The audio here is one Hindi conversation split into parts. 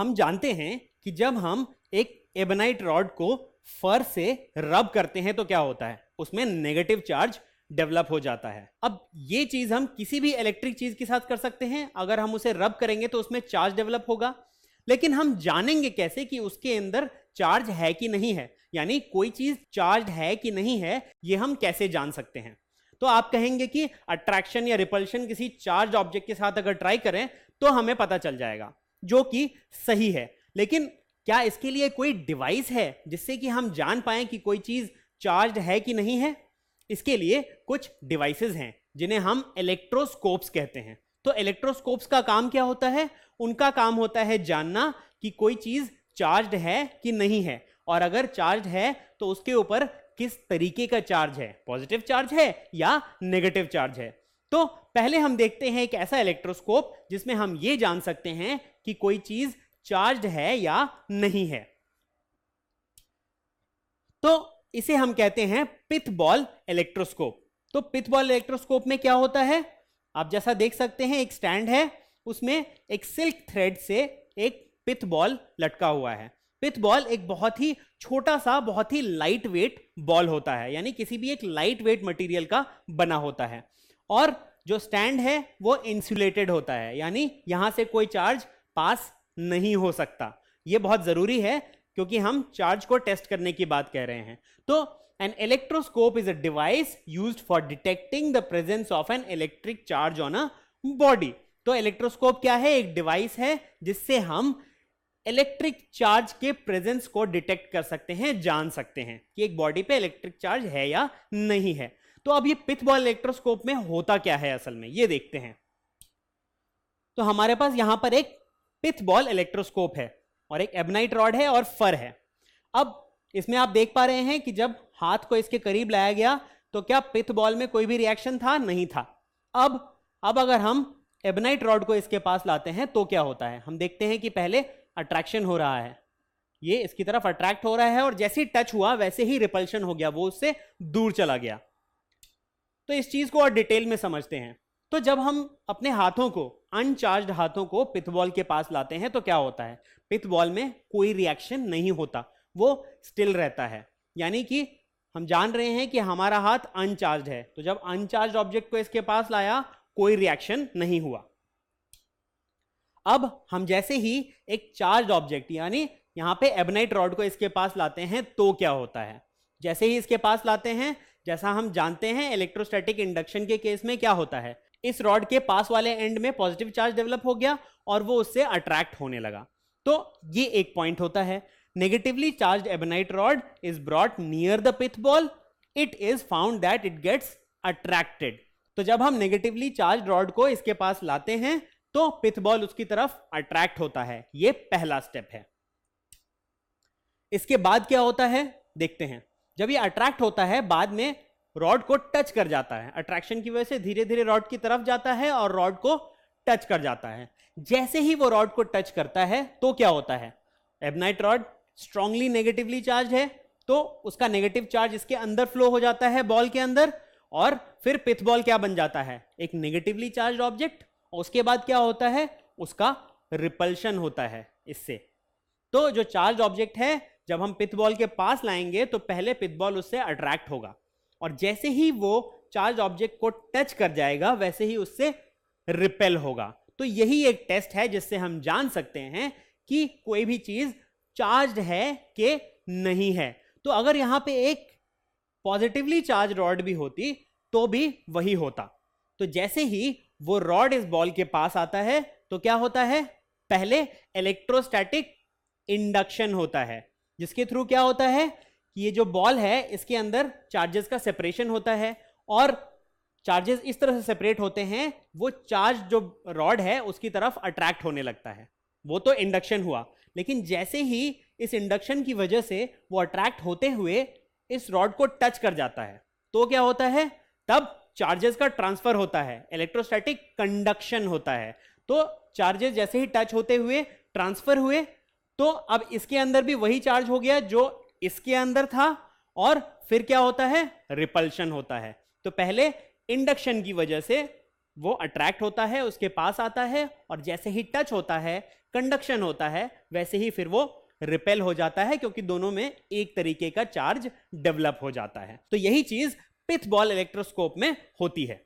हम जानते हैं कि जब हम एक एबेनाइट रॉड को फर से रब करते हैं तो क्या होता है, उसमें नेगेटिव चार्ज डेवलप हो जाता है। अब ये चीज हम किसी भी इलेक्ट्रिक चीज के साथ कर सकते हैं, अगर हम उसे रब करेंगे तो उसमें चार्ज डेवलप होगा, लेकिन हम जानेंगे कैसे कि उसके अंदर चार्ज है कि नहीं है, यानी कोई चीज चार्ज है कि नहीं है, ये हम कैसे जान सकते हैं। तो आप कहेंगे कि अट्रैक्शन या रिपल्शन किसी चार्ज ऑब्जेक्ट के साथ अगर ट्राई करें तो हमें पता चल जाएगा, जो कि सही है। लेकिन क्या इसके लिए कोई डिवाइस है जिससे कि हम जान पाएं कि कोई चीज चार्ज है कि नहीं है? इसके लिए कुछ डिवाइसेस हैं जिन्हें हम इलेक्ट्रोस्कोप्स कहते हैं। तो इलेक्ट्रोस्कोप्स का काम क्या होता है? उनका काम होता है जानना कि कोई चीज चार्ज है कि नहीं है, और अगर चार्ज है तो उसके ऊपर किस तरीके का चार्ज है, पॉजिटिव चार्ज है या नेगेटिव चार्ज है। तो पहले हम देखते हैं एक ऐसा इलेक्ट्रोस्कोप जिसमें हम ये जान सकते हैं कि कोई चीज चार्ज है या नहीं है। तो इसे हम कहते हैं पिथ बॉल इलेक्ट्रोस्कोप। तो पिथ बॉल इलेक्ट्रोस्कोप में क्या होता है, आप जैसा देख सकते हैं एक स्टैंड है, उसमें एक सिल्क थ्रेड से एक पिथ बॉल लटका हुआ है। पिथ बॉल एक बहुत ही छोटा सा, बहुत ही लाइट वेट बॉल होता है, यानी किसी भी एक लाइट वेट मटेरियल का बना होता है, और जो स्टैंड है वो इंसुलेटेड होता है, यानी यहां से कोई चार्ज पास नहीं हो सकता। यह बहुत जरूरी है क्योंकि हम चार्ज को टेस्ट करने की बात कह रहे हैं। तो an electroscope is a device used for detecting the presence of an electric charge on a body. तो इलेक्ट्रोस्कोप क्या है? एक डिवाइस है जिससे हम इलेक्ट्रिक चार्ज के प्रेजेंस को डिटेक्ट कर सकते हैं, जान सकते हैं कि एक बॉडी पे इलेक्ट्रिक चार्ज है या नहीं है। तो अब ये पिथ बॉल इलेक्ट्रोस्कोप में होता क्या है असल में, ये देखते हैं। तो हमारे पास यहां पर एक पिथ बॉल इलेक्ट्रोस्कोप है और एक एबेनाइट रॉड है और फर है। अब इसमें आप देख पा रहे हैं कि जब हाथ को इसके करीब लाया गया तो क्या पिथ बॉल में कोई भी रिएक्शन था? नहीं था। अब अगर हम एबेनाइट रॉड को इसके पास लाते हैं तो क्या होता है? हम देखते हैं कि पहले अट्रैक्शन हो रहा है, ये इसकी तरफ अट्रैक्ट हो रहा है, और जैसे ही टच हुआ वैसे ही रिपल्शन हो गया, वो उससे दूर चला गया। तो इस चीज को और डिटेल में समझते हैं। तो जब हम अपने हाथों को, अनचार्ज्ड हाथों को पिथ बॉल के पास लाते हैं तो क्या होता है? पिथ बॉल में कोई रिएक्शन नहीं होता, वो स्टिल रहता है, यानी कि हम जान रहे हैं कि हमारा हाथ अनचार्ज है। तो जब अनचार्ज ऑब्जेक्ट को इसके पास लाया कोई रिएक्शन नहीं हुआ। अब हम जैसे ही एक चार्ज ऑब्जेक्ट, यानी यहां पे एबेनाइट रॉड को इसके पास लाते हैं तो क्या होता है? जैसे ही इसके पास लाते हैं, जैसा हम जानते हैं इलेक्ट्रोस्टैटिक इंडक्शन के केस में क्या होता है, इस रॉड के पास वाले एंड में पॉजिटिव चार्ज डेवलप हो गया और वो उससे अट्रैक्ट होने लगा। तो ये एक पॉइंट होता है। Negatively charged ebonite rod is brought near the pith ball, it is found that it gets attracted. तो जब हम नेगेटिवली चार्ज रॉड को इसके पास लाते हैं तो पिथ बॉल उसकी तरफ अट्रैक्ट होता है। यह पहला स्टेप है। इसके बाद क्या होता है देखते हैं। जब ये अट्रैक्ट होता है, बाद में रॉड को टच कर जाता है, अट्रैक्शन की वजह से धीरे धीरे रॉड की तरफ जाता है और रॉड को टच कर जाता है। जैसे ही वो रॉड को टच करता है तो क्या होता है? एबेनाइट रॉड स्ट्रांगली नेगेटिवली चार्ज है, तो उसका नेगेटिव चार्ज इसके अंदर फ्लो हो जाता है बॉल के अंदर, और फिर पिथ बॉल क्या बन जाता है? एक नेगेटिवली चार्ज ऑब्जेक्ट। और उसके बाद क्या होता है? उसका रिपल्शन होता है इससे। तो जो चार्ज ऑब्जेक्ट है, जब हम पिथ बॉल के पास लाएंगे तो पहले पिथ बॉल उससे अट्रैक्ट होगा, और जैसे ही वो चार्ज ऑब्जेक्ट को टच कर जाएगा वैसे ही उससे रिपेल होगा। तो यही एक टेस्ट है जिससे हम जान सकते हैं कि कोई भी चीज चार्ज है कि नहीं है। तो अगर यहां पे एक पॉजिटिवली चार्ज रॉड भी होती तो भी वही होता। तो जैसे ही वो रॉड इस बॉल के पास आता है तो क्या होता है? पहले इलेक्ट्रोस्टैटिक इंडक्शन होता है, जिसके थ्रू क्या होता है कि ये जो बॉल है इसके अंदर चार्जेस का सेपरेशन होता है, और चार्जेस इस तरह से सेपरेट होते हैं, वो चार्ज जो रॉड है उसकी तरफ अट्रैक्ट होने लगता है। वो तो इंडक्शन हुआ, लेकिन जैसे ही इस इंडक्शन की वजह से वो अट्रैक्ट होते हुए इस रॉड को टच कर जाता है तो क्या होता है? तब चार्जेस का ट्रांसफर होता है, इलेक्ट्रोस्टैटिक कंडक्शन होता है। तो चार्जेस जैसे ही टच होते हुए ट्रांसफर हुए, तो अब इसके अंदर भी वही चार्ज हो गया जो इसके अंदर था, और फिर क्या होता है? रिपल्शन होता है। तो पहले इंडक्शन की वजह से वो अट्रैक्ट होता है, उसके पास आता है, और जैसे ही टच होता है, कंडक्शन होता है, वैसे ही फिर वो रिपेल हो जाता है, क्योंकि दोनों में एक तरीके का चार्ज डेवलप हो जाता है। तो यही चीज पिथ बॉल इलेक्ट्रोस्कोप में होती है।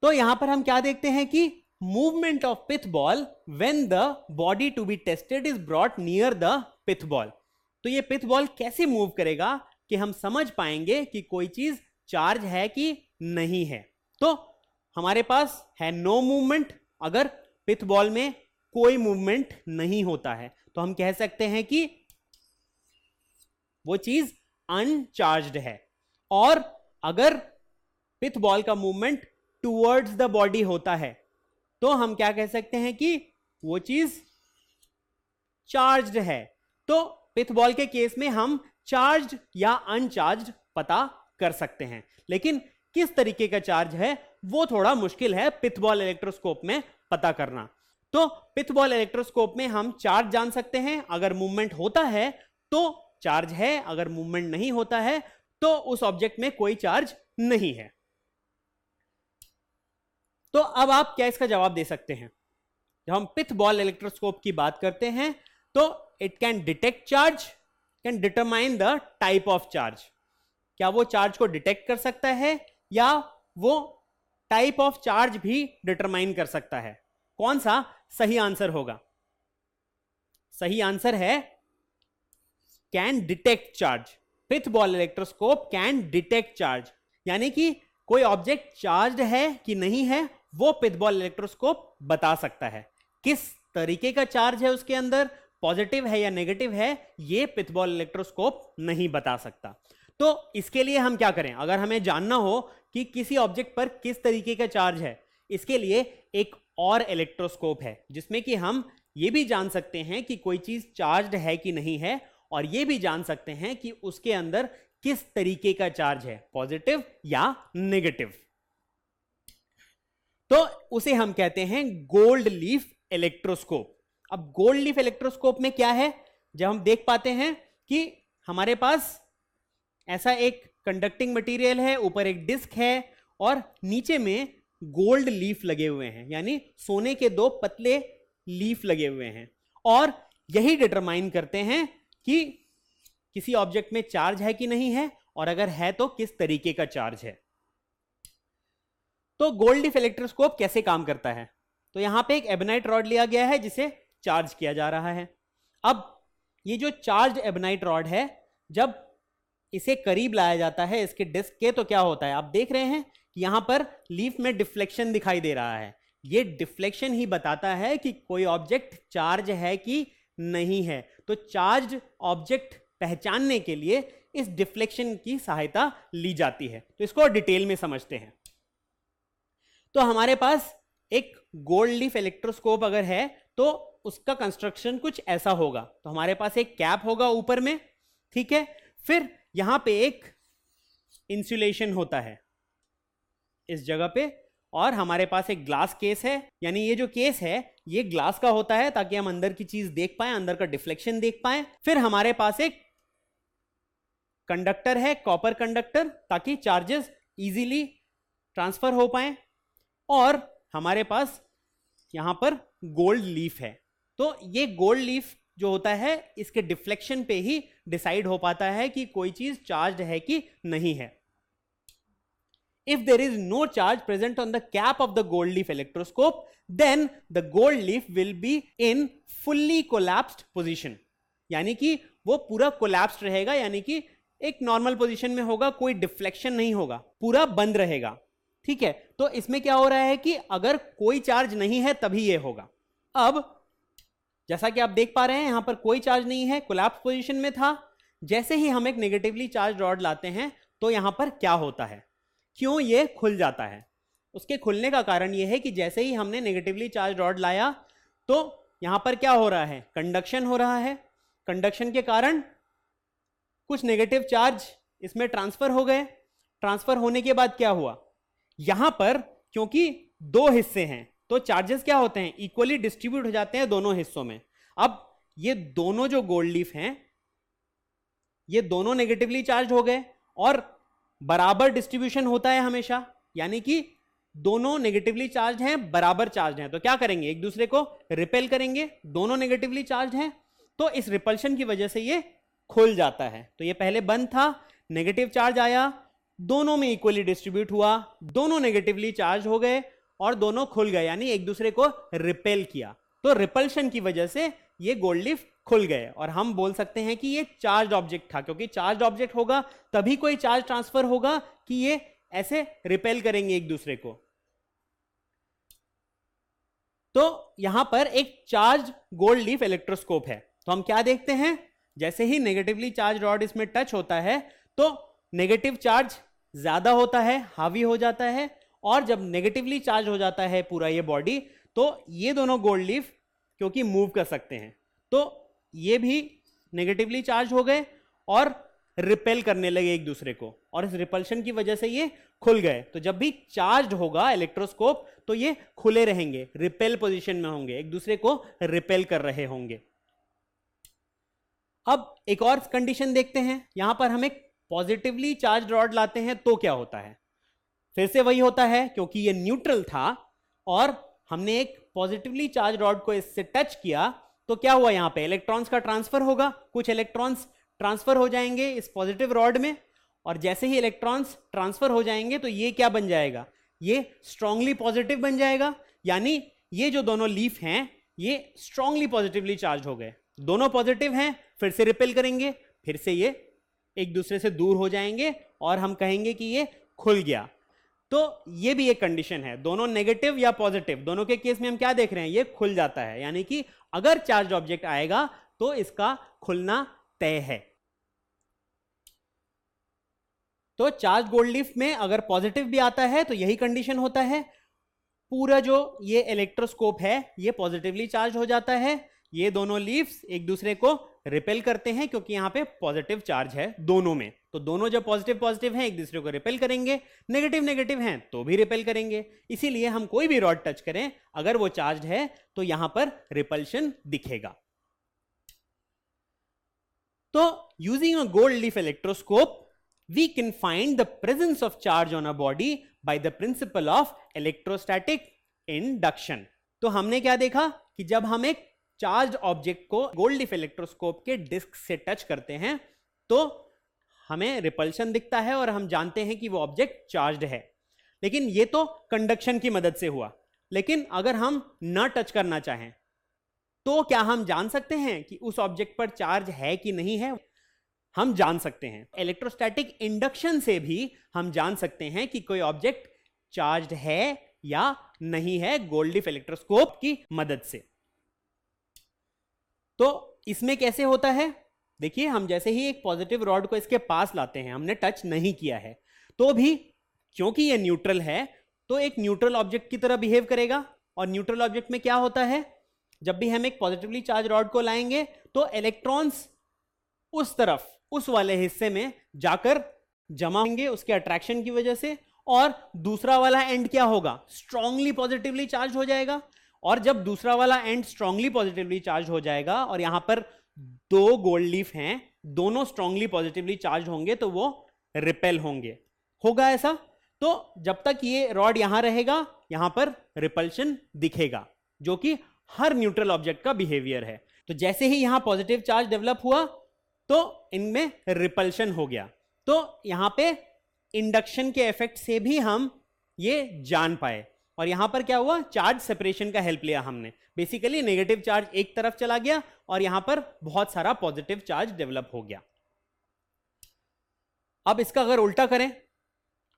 तो यहां पर हम क्या देखते हैं कि movement of pith ball when the body to be tested is brought near the pith ball. तो ये पिथ बॉल कैसे मूव करेगा कि हम समझ पाएंगे कि कोई चीज चार्ज है कि नहीं है। तो हमारे पास है नो मूवमेंट। अगर पिथ बॉल में कोई मूवमेंट नहीं होता है तो हम कह सकते हैं कि वो चीज अनचार्ज्ड है। और अगर पिथ बॉल का मूवमेंट टुवर्ड्स द बॉडी होता है तो हम क्या कह सकते हैं कि वो चीज चार्ज्ड है। तो पिथ बॉल के केस में हम चार्ज्ड या अनचार्ज्ड पता कर सकते हैं, लेकिन किस तरीके का चार्ज है वो थोड़ा मुश्किल है पिथ बॉल इलेक्ट्रोस्कोप में पता करना। तो पिथ बॉल इलेक्ट्रोस्कोप में हम चार्ज जान सकते हैं, अगर मूवमेंट होता है तो चार्ज है, अगर मूवमेंट नहीं होता है तो उस ऑब्जेक्ट में कोई चार्ज नहीं है। तो अब आप क्या इसका जवाब दे सकते हैं? जब हम पिथ बॉल इलेक्ट्रोस्कोप की बात करते हैं तो it can detect charge, can determine the type of charge. क्या वो चार्ज को डिटेक्ट कर सकता है या वो टाइप ऑफ चार्ज भी डिटरमाइन कर सकता है? कौन सा सही आंसर होगा? सही आंसर है can detect charge. Pith ball electroscope can detect charge, यानी कि कोई ऑब्जेक्ट चार्ज्ड है कि नहीं है वो पिथ बॉल इलेक्ट्रोस्कोप बता सकता है। किस तरीके का चार्ज है उसके अंदर, पॉजिटिव है या नेगेटिव है, ये पिथ बॉल इलेक्ट्रोस्कोप नहीं बता सकता। तो इसके लिए हम क्या करें? अगर हमें जानना हो कि किसी ऑब्जेक्ट पर किस तरीके का चार्ज है, इसके लिए एक और इलेक्ट्रोस्कोप है जिसमें कि हम ये भी जान सकते हैं कि कोई चीज चार्ज्ड है कि नहीं है, और ये भी जान सकते हैं कि उसके अंदर किस तरीके का चार्ज है, पॉजिटिव या नेगेटिव। तो उसे हम कहते हैं गोल्ड लीफ इलेक्ट्रोस्कोप। अब गोल्ड लीफ इलेक्ट्रोस्कोप में क्या है? जब हम देख पाते हैं कि हमारे पास ऐसा एक कंडक्टिंग मटेरियल है, ऊपर एक डिस्क है और नीचे में गोल्ड लीफ लगे हुए हैं, यानी सोने के दो पतले लीफ लगे हुए हैं, और यही डिटरमाइन करते हैं कि किसी ऑब्जेक्ट में चार्ज है कि नहीं है, और अगर है तो किस तरीके का चार्ज है। तो गोल्ड लीफ इलेक्ट्रोस्कोप कैसे काम करता है? तो यहां पे एक एबेनाइट रॉड लिया गया है जिसे चार्ज किया जा रहा है। अब ये जो चार्ज एबेनाइट रॉड है, जब इसे करीब लाया जाता है इसके डिस्क के, तो क्या होता है? आप देख रहे हैं कि यहां पर लीफ में डिफ्लेक्शन दिखाई दे रहा है। ये डिफ्लेक्शन ही बताता है कि कोई ऑब्जेक्ट चार्ज है कि नहीं है। तो चार्ज ऑब्जेक्ट पहचानने के लिए इस डिफ्लेक्शन की सहायता ली जाती है। तो इसको डिटेल में समझते हैं। तो हमारे पास एक गोल्ड लीफ इलेक्ट्रोस्कोप अगर है तो उसका कंस्ट्रक्शन कुछ ऐसा होगा। तो हमारे पास एक कैप होगा ऊपर में, ठीक है, फिर यहां पे एक इंसुलेशन होता है इस जगह पे, और हमारे पास एक ग्लास केस है, यानी ये जो केस है ये ग्लास का होता है ताकि हम अंदर की चीज देख पाए, अंदर का डिफ्लेक्शन देख पाए। फिर हमारे पास एक कंडक्टर है, कॉपर कंडक्टर, ताकि चार्जेस इजीली ट्रांसफर हो पाए, और हमारे पास यहां पर गोल्ड लीफ है। तो ये गोल्ड लीफ जो होता है इसके डिफ्लेक्शन पे ही डिसाइड हो पाता है कि कोई चीज चार्ज है कि नहीं है। If there is no charge present on the cap of the gold leaf electroscope, then the gold leaf will be in fully collapsed position, यानी कि वो पूरा कोलैप्स्ड रहेगा, यानी कि एक नॉर्मल पोजीशन में होगा, कोई डिफ्लेक्शन नहीं होगा, पूरा बंद रहेगा। ठीक है, तो इसमें क्या हो रहा है कि अगर कोई चार्ज नहीं है तभी ये होगा। अब जैसा कि आप देख पा रहे हैं यहां पर कोई चार्ज नहीं है, कोलैप्स पोजीशन में था। जैसे ही हम एक नेगेटिवली चार्ज रॉड लाते हैं तो यहां पर क्या होता है, क्यों ये खुल जाता है? उसके खुलने का कारण ये है कि जैसे ही हमने नेगेटिवली चार्ज रॉड लाया तो यहां पर क्या हो रहा है, कंडक्शन हो रहा है। कंडक्शन के कारण कुछ नेगेटिव चार्ज इसमें ट्रांसफर हो गए। ट्रांसफर होने के बाद क्या हुआ, यहां पर क्योंकि दो हिस्से हैं तो चार्जेस क्या होते हैं, इक्वली डिस्ट्रीब्यूट हो जाते हैं दोनों हिस्सों में। अब ये दोनों जो गोल्ड लीफ हैं ये दोनों नेगेटिवली चार्ज हो गए, और बराबर डिस्ट्रीब्यूशन होता है हमेशा, यानी कि दोनों नेगेटिवली चार्ज हैं, बराबर चार्ज हैं, तो क्या करेंगे, एक दूसरे को रिपेल करेंगे, दोनों नेगेटिवली चार्ज हैं, तो इस रिपल्शन की वजह से ये खुल जाता है। तो ये पहले बंद था, नेगेटिव चार्ज आया, दोनों में इक्वली डिस्ट्रीब्यूट हुआ, दोनों नेगेटिवली चार्ज हो गए और दोनों खुल गए, यानी एक दूसरे को रिपेल किया, तो रिपल्शन की वजह से ये गोल्ड लीफ खुल गए। और हम बोल सकते हैं कि ये चार्ज ऑब्जेक्ट था, क्योंकि चार्ज ऑब्जेक्ट होगा तभी कोई चार्ज ट्रांसफर होगा कि ये ऐसे रिपेल करेंगे एक दूसरे को। तो यहां पर एक चार्ज गोल्ड लीफ इलेक्ट्रोस्कोप है। तो हम क्या देखते हैं, जैसे ही नेगेटिवली चार्ज रॉड इसमें टच होता है तो नेगेटिव चार्ज ज्यादा होता है, हावी हो जाता है, और जब नेगेटिवली चार्ज हो जाता है पूरा ये बॉडी, तो ये दोनों गोल्ड लीफ क्योंकि मूव कर सकते हैं, तो ये भी नेगेटिवली चार्ज हो गए और रिपेल करने लगे एक दूसरे को, और इस रिपल्शन की वजह से ये खुल गए। तो जब भी चार्ज होगा इलेक्ट्रोस्कोप तो ये खुले रहेंगे, रिपेल पोजीशन में होंगे, एक दूसरे को रिपेल कर रहे होंगे। अब एक और कंडीशन देखते हैं, यहां पर हम एक पॉजिटिवली चार्ज रॉड लाते हैं तो क्या होता है, फिर से वही होता है, क्योंकि ये न्यूट्रल था और हमने एक पॉजिटिवली चार्ज रॉड को इससे टच किया, तो क्या हुआ, यहां पे इलेक्ट्रॉन्स का ट्रांसफर होगा, कुछ इलेक्ट्रॉन्स ट्रांसफर हो जाएंगे इस पॉजिटिव रॉड में, और जैसे ही इलेक्ट्रॉन्स ट्रांसफर हो जाएंगे तो ये क्या बन जाएगा, ये स्ट्रांगली पॉजिटिव बन जाएगा, यानी ये जो दोनों लीफ हैं ये स्ट्रांगली पॉजिटिवली चार्ज हो गए, दोनों पॉजिटिव हैं, फिर से रिपेल करेंगे, फिर से ये एक दूसरे से दूर हो जाएंगे और हम कहेंगे कि ये खुल गया। तो ये भी एक कंडीशन है, दोनों नेगेटिव या पॉजिटिव, दोनों के केस में हम क्या देख रहे हैं, ये खुल जाता है, यानी कि अगर चार्ज ऑब्जेक्ट आएगा तो इसका खुलना तय है। तो चार्ज गोल्ड लीफ में अगर पॉजिटिव भी आता है तो यही कंडीशन होता है, पूरा जो ये इलेक्ट्रोस्कोप है ये पॉजिटिवली चार्ज हो जाता है, ये दोनों लीफ्स एक दूसरे को रिपेल करते हैं क्योंकि यहां पे पॉजिटिव चार्ज है दोनों में, तो दोनों जब पॉजिटिव पॉजिटिव हैं एक दूसरे को रिपेल करेंगे, नेगेटिव नेगेटिव हैं तो भी रिपेल करेंगे, इसीलिए हम कोई भी रॉड टच करें अगर वो चार्ज है तो यहां पर रिपल्शन दिखेगा। तो using a gold leaf electroscope we can find the presence of charge on a body by the principle of electrostatic induction। तो हमने क्या देखा कि जब हम एक चार्ज ऑब्जेक्ट को गोल्ड लीफ इलेक्ट्रोस्कोप के डिस्क से टच करते हैं तो हमें रिपल्शन दिखता है और हम जानते हैं कि वो ऑब्जेक्ट चार्ज्ड है, लेकिन ये तो कंडक्शन की मदद से हुआ, लेकिन अगर हम न टच करना चाहें तो क्या हम जान सकते हैं कि उस ऑब्जेक्ट पर चार्ज है कि नहीं है, हम जान सकते हैं। इलेक्ट्रोस्टैटिक इंडक्शन से भी हम जान सकते हैं कि कोई ऑब्जेक्ट चार्ज्ड है या नहीं है गोल्ड लीफ इलेक्ट्रोस्कोप की मदद से। तो इसमें कैसे होता है, देखिए हम जैसे ही एक पॉजिटिव रॉड को इसके पास लाते हैं, हमने टच नहीं किया है, तो भी क्योंकि ये न्यूट्रल है तो एक न्यूट्रल ऑब्जेक्ट की तरह बिहेव करेगा, और न्यूट्रल ऑब्जेक्ट में क्या होता है, जब भी हम एक पॉजिटिवली चार्ज रॉड को लाएंगे तो इलेक्ट्रॉन्स उस तरफ उस वाले हिस्से में जाकर जमा होंगे उसके अट्रैक्शन की वजह से, और दूसरा वाला एंड क्या होगा, स्ट्रांगली पॉजिटिवली चार्ज हो जाएगा, और जब दूसरा वाला एंड स्ट्रांगली पॉजिटिवली चार्ज हो जाएगा और यहां पर दो गोल्ड लीफ हैं दोनों स्ट्रांगली पॉजिटिवली चार्ज होंगे तो वो रिपेल होंगे, होगा ऐसा। तो जब तक ये रॉड यहां रहेगा यहां पर रिपल्शन दिखेगा, जो कि हर न्यूट्रल ऑब्जेक्ट का बिहेवियर है। तो जैसे ही यहां पॉजिटिव चार्ज डेवलप हुआ तो इनमें रिपल्शन हो गया, तो यहां पे इंडक्शन के इफेक्ट से भी हम ये जान पाए, और यहां पर क्या हुआ, चार्ज सेपरेशन का हेल्प लिया हमने, बेसिकली नेगेटिव चार्ज एक तरफ चला गया और यहां पर बहुत सारा पॉजिटिव चार्ज डेवलप हो गया। अब इसका अगर उल्टा करें,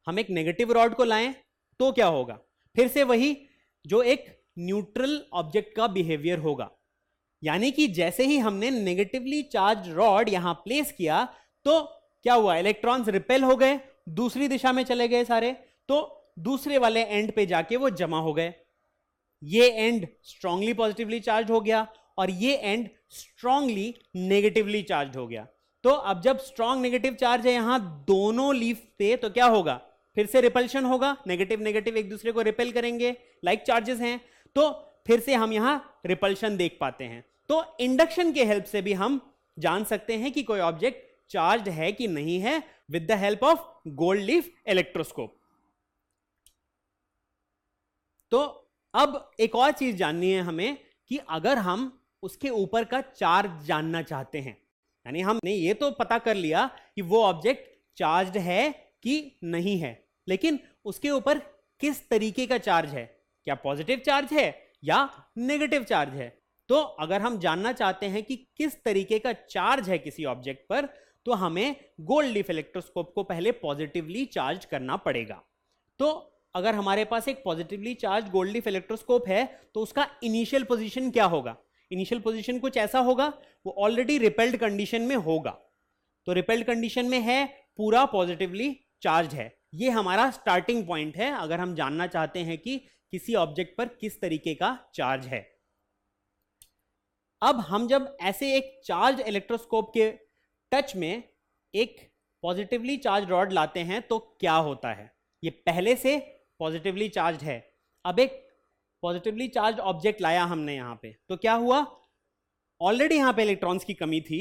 हम एक नेगेटिव रॉड को लाएं तो क्या होगा, फिर से वही जो एक न्यूट्रल ऑब्जेक्ट का बिहेवियर होगा, यानी कि जैसे ही हमने नेगेटिवली चार्ज रॉड यहां प्लेस किया तो क्या हुआ, इलेक्ट्रॉन्स रिपेल हो गए, दूसरी दिशा में चले गए सारे, तो दूसरे वाले एंड पे जाके वो जमा हो गए, ये एंड स्ट्रांगली पॉजिटिवली चार्ज हो गया और ये एंड स्ट्रांगली नेगेटिवली चार्ज हो गया। तो अब जब स्ट्रांग नेगेटिव चार्ज है यहां दोनों लीफ पे तो क्या होगा, फिर से रिपल्शन होगा, नेगेटिव नेगेटिव एक दूसरे को रिपेल करेंगे, लाइक चार्जेस हैं, तो फिर से हम यहां रिपल्शन देख पाते हैं। तो इंडक्शन के हेल्प से भी हम जान सकते हैं कि कोई ऑब्जेक्ट चार्ज्ड है कि नहीं है with the help of gold leaf electroscope. तो अब एक और चीज जाननी है हमें कि अगर हम उसके ऊपर का चार्ज जानना चाहते हैं, यानी हमने ये तो पता कर लिया कि वो ऑब्जेक्ट चार्ज्ड है कि नहीं है, लेकिन उसके ऊपर किस तरीके का चार्ज है, क्या पॉजिटिव चार्ज है या नेगेटिव चार्ज है। तो अगर हम जानना चाहते हैं कि किस तरीके का चार्ज है किसी ऑब्जेक्ट पर, तो हमें गोल्ड लीफ इलेक्ट्रोस्कोप को पहले पॉजिटिवली चार्ज करना पड़ेगा। तो अगर हमारे पास एक positively charge gold leaf electroscope है तो उसका इनिशियल पोजीशन क्या होगा? इनिशियल पोजीशन कुछ ऐसा होगा, वो ऑलरेडी रिपेल्ड कंडीशन में होगा। तो रिपेल्ड कंडीशन में है, पूरा पॉजिटिवली चार्ज है, ये हमारा स्टार्टिंग पॉइंट है अगर हम जानना चाहते हैं कि किसी ऑब्जेक्ट पर किस तरीके का चार्ज है। अब हम जब ऐसे एक चार्ज इलेक्ट्रोस्कोप के टच में एक पॉजिटिवली चार्ज रॉड लाते हैं तो क्या होता है? ये पहले से पॉजिटिवली चार्ज है, अब एक पॉजिटिवली चार्ज ऑब्जेक्ट लाया हमने यहां पे, तो क्या हुआ? ऑलरेडी यहां पे इलेक्ट्रॉन्स की कमी थी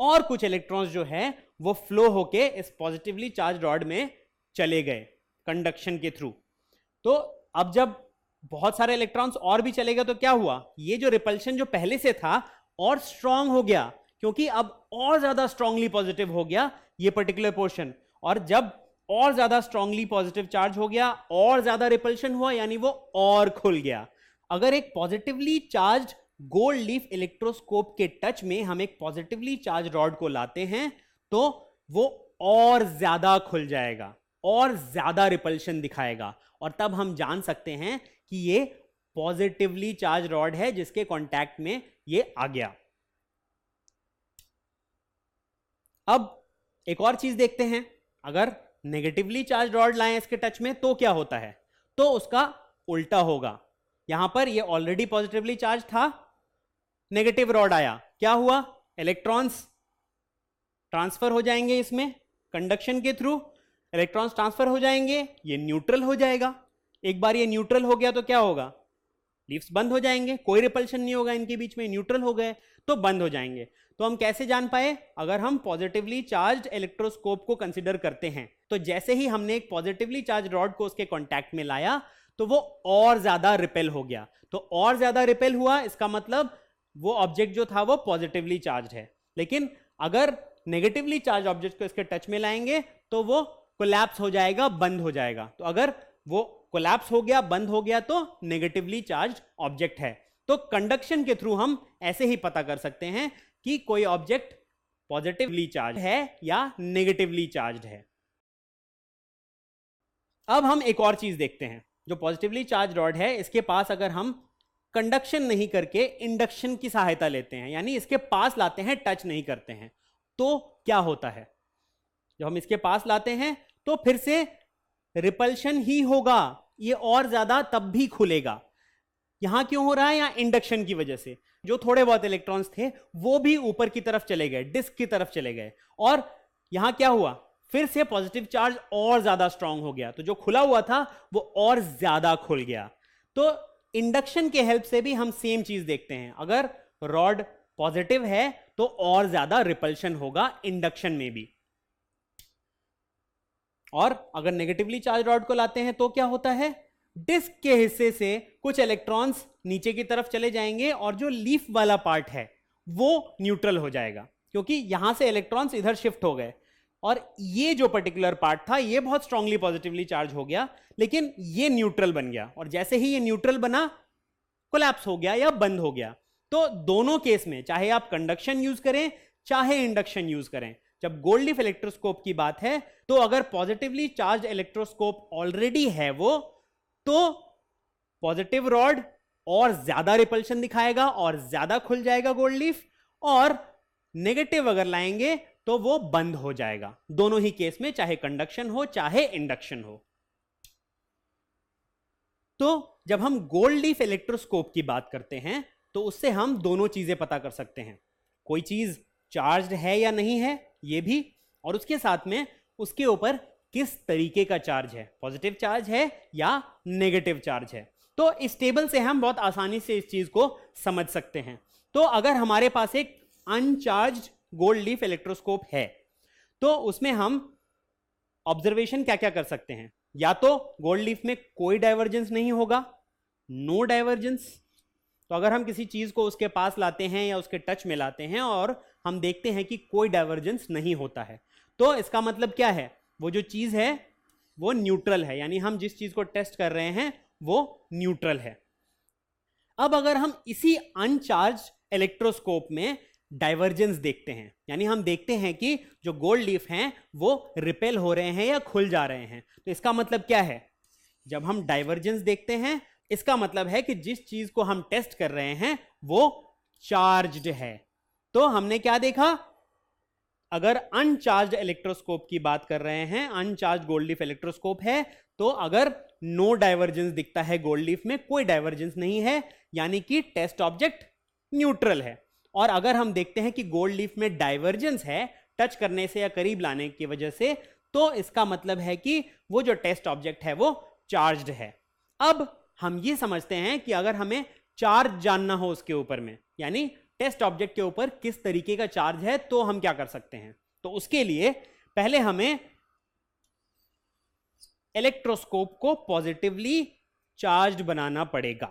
और कुछ इलेक्ट्रॉन्स जो है वो फ्लो होके इस पॉजिटिवली चार्ज रॉड में चले गए कंडक्शन के थ्रू। तो अब जब बहुत सारे इलेक्ट्रॉन्स और भी चले गए तो क्या हुआ? ये जो रिपल्शन जो पहले से था और स्ट्रांग हो गया, क्योंकि अब और ज्यादा स्ट्रांगली पॉजिटिव हो गया ये पर्टिकुलर पोर्शन, और जब और ज्यादा स्ट्रांगली पॉजिटिव चार्ज हो गया और ज्यादा रिपल्शन हुआ, यानी वो और खुल गया। अगर एक positively charge gold leaf electroscope के टच में हम एक पॉजिटिवली चार्ज रॉड को लाते हैं तो वो और ज्यादा खुल जाएगा और ज्यादा रिपल्शन दिखाएगा, और तब हम जान सकते हैं कि ये पॉजिटिवली चार्ज रॉड है जिसके कांटेक्ट में ये आ गया। अब एक और चीज देखते हैं, अगर नेगेटिवली चार्ज रॉड लाएं इसके टच में तो क्या होता है? तो उसका उल्टा होगा। यहां पर ये ऑलरेडी पॉजिटिवली चार्ज था, नेगेटिव रॉड आया, क्या हुआ? इलेक्ट्रॉन्स ट्रांसफर हो जाएंगे इसमें कंडक्शन के थ्रू, इलेक्ट्रॉन्स ट्रांसफर हो जाएंगे, ये न्यूट्रल हो जाएगा। एक बार ये न्यूट्रल हो गया तो क्या होगा? लीफ्स बंद हो जाएंगे, कोई रिपल्शन नहीं होगा इनके बीच में, न्यूट्रल हो गए तो बंद हो जाएंगे। तो हम कैसे जान पाए? अगर हम पॉजिटिवली चार्ज इलेक्ट्रोस्कोप को कंसीडर करते हैं तो जैसे ही हमने एक पॉजिटिवली चार्ज रॉड को उसके कांटेक्ट में लाया तो वो और ज्यादा रिपेल हो गया। तो और ज्यादा रिपेल हुआ, इसका मतलब वो ऑब्जेक्ट जो था वो पॉजिटिवली चार्ज है। लेकिन अगर नेगेटिवली चार्ज ऑब्जेक्ट को इसके टच में लाएंगे तो वो कोलैप्स हो जाएगा, बंद हो जाएगा। तो अगर वो कोलैप्स हो गया, बंद हो गया, तो नेगेटिवली चार्ज ऑब्जेक्ट है। तो कंडक्शन के थ्रू हम ऐसे ही पता कर सकते हैं कि कोई ऑब्जेक्ट पॉजिटिवली चार्ज है या नेगेटिवली चार्ज है। अब हम एक और चीज देखते हैं, जो पॉजिटिवली चार्ज रॉड है इसके पास अगर हम कंडक्शन नहीं करके इंडक्शन की सहायता लेते हैं, यानी इसके पास लाते हैं, टच नहीं करते हैं, तो क्या होता है? जब हम इसके पास लाते हैं तो फिर से रिपल्शन ही होगा, ये और ज्यादा तब भी खुलेगा। यहां क्यों हो रहा है? यहां इंडक्शन की वजह से जो थोड़े बहुत इलेक्ट्रॉन्स थे वो भी ऊपर की तरफ चले गए, डिस्क की तरफ चले गए, और यहां क्या हुआ? फिर से पॉजिटिव चार्ज और ज्यादा स्ट्रांग हो गया, तो जो खुला हुआ था वो और ज्यादा खुल गया। तो इंडक्शन के हेल्प से भी हम सेम चीज देखते हैं, अगर रॉड पॉजिटिव है तो और ज्यादा रिपल्शन होगा इंडक्शन में भी। और अगर नेगेटिवली चार्ज रॉड को लाते हैं तो क्या होता है? डिस्क के हिस्से से कुछ इलेक्ट्रॉन्स नीचे की तरफ चले जाएंगे और जो लीफ वाला पार्ट है वो न्यूट्रल हो जाएगा, क्योंकि यहां से इलेक्ट्रॉन्स इधर शिफ्ट हो गए और ये जो पर्टिकुलर पार्ट था ये बहुत स्ट्रांगली पॉजिटिवली चार्ज हो गया, लेकिन ये न्यूट्रल बन गया, और जैसे ही ये न्यूट्रल बना कोलैप्स हो गया या बंद हो गया। तो दोनों केस में चाहे आप कंडक्शन यूज करें चाहे इंडक्शन यूज करें, जब गोल्ड लीफ इलेक्ट्रोस्कोप की बात है तो अगर पॉजिटिवली चार्ज इलेक्ट्रोस्कोप ऑलरेडी है वो, तो पॉजिटिव रॉड और ज्यादा रिपल्शन दिखाएगा और ज्यादा खुल जाएगा गोल्ड लीफ, और नेगेटिव अगर लाएंगे तो वो बंद हो जाएगा। दोनों ही केस में चाहे कंडक्शन हो चाहे इंडक्शन हो। तो जब हम गोल्ड लीफ इलेक्ट्रोस्कोप की बात करते हैं तो उससे हम दोनों चीजें पता कर सकते हैं, कोई चीज चार्ज्ड है या नहीं है ये भी, और उसके साथ में उसके ऊपर किस तरीके का चार्ज है, पॉजिटिव चार्ज है या नेगेटिव चार्ज है। तो इस टेबल से हम बहुत आसानी से इस चीज को समझ सकते हैं। तो अगर हमारे पास एक अनचार्ज्ड गोल्ड लीफ इलेक्ट्रोस्कोप है तो उसमें हम ऑब्जर्वेशन क्या क्या कर सकते हैं? या तो गोल्ड लीफ में कोई डाइवर्जेंस नहीं होगा, नो डाइवर्जेंस। तो अगर हम किसी चीज को उसके पास लाते हैं या उसके टच में लाते हैं और हम देखते हैं कि कोई डाइवर्जेंस नहीं होता है, तो इसका मतलब क्या है, वो जो चीज है वो न्यूट्रल है, यानी हम जिस चीज को टेस्ट कर रहे हैं वो न्यूट्रल है। अब अगर हम इसी अनचार्ज इलेक्ट्रोस्कोप में डाइवर्जेंस देखते हैं, यानी हम देखते हैं कि जो गोल्ड लीफ हैं वो रिपेल हो रहे हैं या खुल जा रहे हैं, तो इसका मतलब क्या है, जब हम डाइवर्जेंस देखते हैं इसका मतलब है कि जिस चीज को हम टेस्ट कर रहे हैं वो चार्ज्ड है। तो हमने क्या देखा, अगर अनचार्ज इलेक्ट्रोस्कोप की बात कर रहे हैं, अनचार्ज गोल्ड लीफ इलेक्ट्रोस्कोप है, तो अगर नो डाइवर्जेंस दिखता है गोल्ड लीफ में, कोई डाइवर्जेंस नहीं है, यानी कि टेस्ट ऑब्जेक्ट न्यूट्रल है। और अगर हम देखते हैं कि गोल्ड लीफ में डाइवर्जेंस है टच करने से या करीब लाने की वजह से, तो इसका मतलब है कि वो जो टेस्ट ऑब्जेक्ट है वो चार्ज्ड है। अब हम ये समझते हैं कि अगर हमें चार्ज जानना हो उसके ऊपर में, यानी टेस्ट ऑब्जेक्ट के ऊपर किस तरीके का चार्ज है, तो हम क्या कर सकते हैं, तो उसके लिए पहले हमें इलेक्ट्रोस्कोप को पॉजिटिवली चार्ज्ड बनाना पड़ेगा।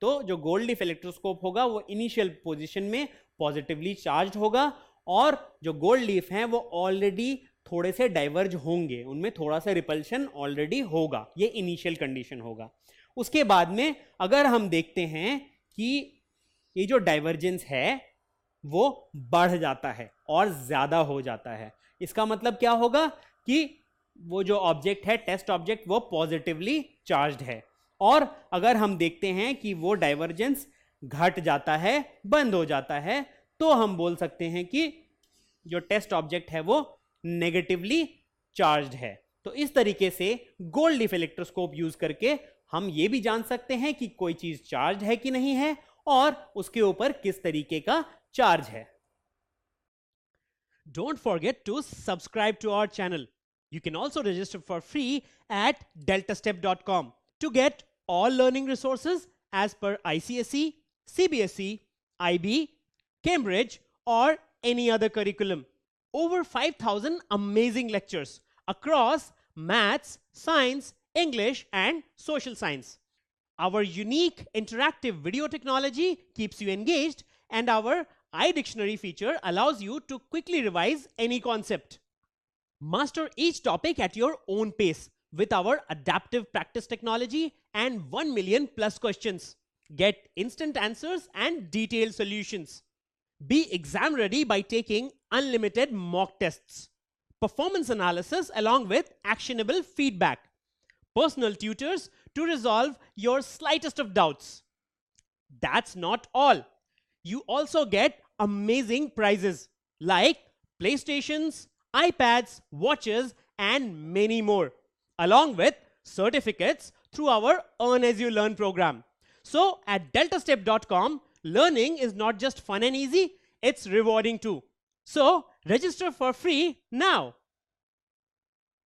तो जो गोल्ड लीफ इलेक्ट्रोस्कोप होगा वो इनिशियल पोजीशन में पॉजिटिवली चार्ज्ड होगा, और जो गोल्ड लीफ हैं वो ऑलरेडी थोड़े से डाइवर्ज होंगे, उनमें थोड़ा सा रिपल्शन ऑलरेडी होगा, ये इनिशियल कंडीशन होगा। उसके बाद में अगर हम देखते हैं कि ये जो डाइवर्जेंस है वो बढ़ जाता है और ज्यादा हो जाता है, इसका मतलब क्या होगा कि वो जो ऑब्जेक्ट है टेस्ट ऑब्जेक्ट वो पॉजिटिवली चार्ज्ड है। और अगर हम देखते हैं कि वो डाइवर्जेंस घट जाता है, बंद हो जाता है, तो हम बोल सकते हैं कि जो टेस्ट ऑब्जेक्ट है वो नेगेटिवली चार्ज्ड है। तो इस तरीके से गोल्ड लीफ इलेक्ट्रोस्कोप यूज करके हम ये भी जान सकते हैं कि कोई चीज चार्ज है कि नहीं है और उसके ऊपर किस तरीके का चार्ज है। Don't forget to subscribe to our channel. You can also register for free at deltastep.com to get all learning resources as per ICSE, CBSE, IB, Cambridge, or any other curriculum. Over 5,000 amazing lectures across maths, science, English, and social science. Our unique interactive video technology keeps you engaged, and our iDictionary feature allows you to quickly revise any concept. Master each topic at your own pace with our adaptive practice technology and 1 million plus questions. Get instant answers and detailed solutions. Be exam ready by taking unlimited mock tests, performance analysis along with actionable feedback, personal tutors to resolve your slightest of doubts. That's not all. You also get amazing prizes like PlayStations, iPads, watches, and many more, along with certificates through our Earn As You Learn program. So at deltastep.com, learning is not just fun and easy, it's rewarding too. So register for free now.